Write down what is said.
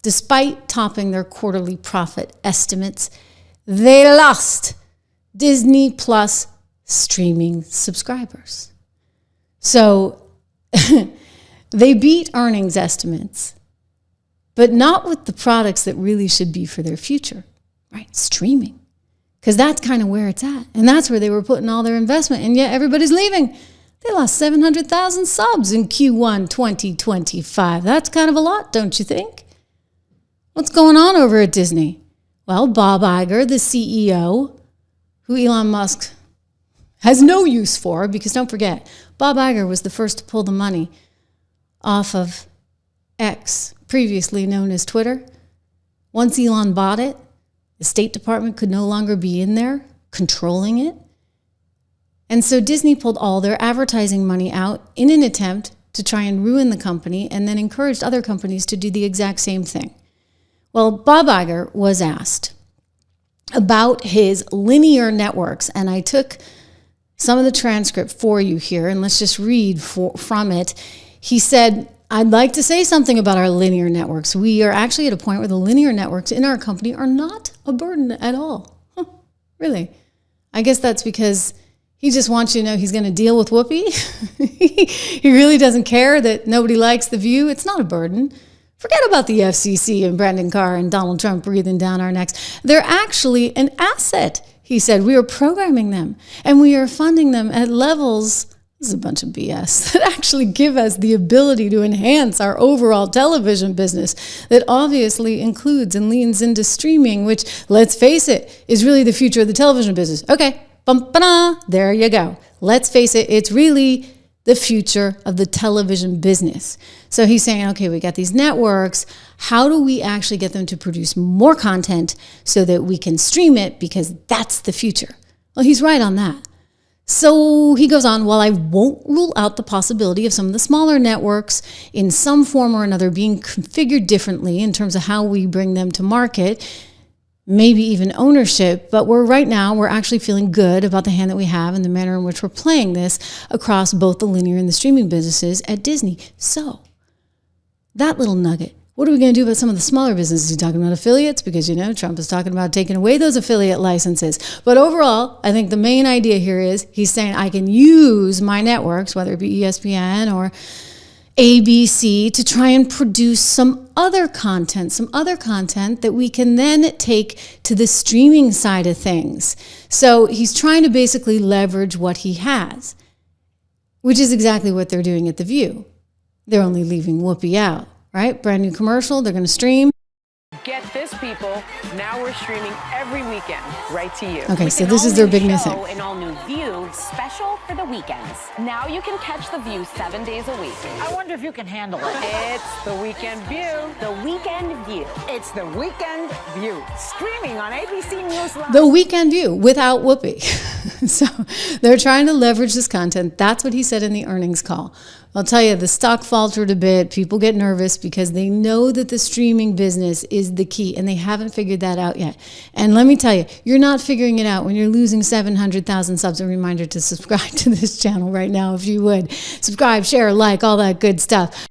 despite topping their quarterly profit estimates, they lost Disney Plus streaming subscribers. So they beat earnings estimates, but not with the products that really should be for their future, right? Streaming. Because that's kind of where it's at. And that's where they were putting all their investment. And yet everybody's leaving. They lost 700,000 subs in Q1 2025. That's kind of a lot, don't you think? What's going on over at Disney? Well, Bob Iger, the CEO, who Elon Musk has no use for, because don't forget, Bob Iger was the first to pull the money off of X, previously known as Twitter. Once Elon bought it, the State Department could no longer be in there controlling it. And so Disney pulled all their advertising money out in an attempt to try and ruin the company, and then encouraged other companies to do the exact same thing. Well, Bob Iger was asked about his linear networks, and I took some of the transcript for you here, and let's just read from it. He said, "I'd like to say something about our linear networks. We are actually at a point where the linear networks in our company are not a burden at all." Huh, really? I guess that's because he just wants you to know he's going to deal with Whoopi. He really doesn't care that nobody likes The View. It's not a burden. Forget about the FCC and Brendan Carr and Donald Trump breathing down our necks. They're actually an asset, he said. We are programming them and we are funding them at levels, this is a bunch of BS, that actually give us the ability to enhance our overall television business that obviously includes and leans into streaming, which, let's face it, is really the future of the television business. Okay, there you go. Let's face it, it's really the future of the television business. So he's saying, okay, we got these networks. How do we actually get them to produce more content so that we can stream it? Because that's the future. Well, he's right on that. So he goes on, while I won't rule out the possibility of some of the smaller networks in some form or another being configured differently in terms of how we bring them to market, maybe even ownership, but right now we're actually feeling good about the hand that we have and the manner in which we're playing this across both the linear and the streaming businesses at Disney. So that little nugget, what are we going to do about some of the smaller businesses? He's talking about affiliates because, Trump is talking about taking away those affiliate licenses. But overall, I think the main idea here is he's saying I can use my networks, whether it be ESPN or ABC, to try and produce some other content that we can then take to the streaming side of things. So he's trying to basically leverage what he has, which is exactly what they're doing at The View. They're only leaving Whoopi out, right? Brand new commercial, they're going to stream. Get this, people. Now we're streaming every weekend right to you. Okay, so this is their big new thing. An all-new View special for the weekends. Now you can catch The View 7 days a week. I wonder if you can handle it. It's the Weekend View. The Weekend View. It's the Weekend View. Streaming on ABC News Live. The Weekend View without Whoopi. So they're trying to leverage this content. That's what he said in the earnings call. I'll tell you, the stock faltered a bit. People get nervous because they know that the streaming business is the key, and they haven't figured that out yet. And let me tell you, you're not figuring it out when you're losing 700,000 subs. A reminder to subscribe to this channel right now if you would. Subscribe, share, like, all that good stuff.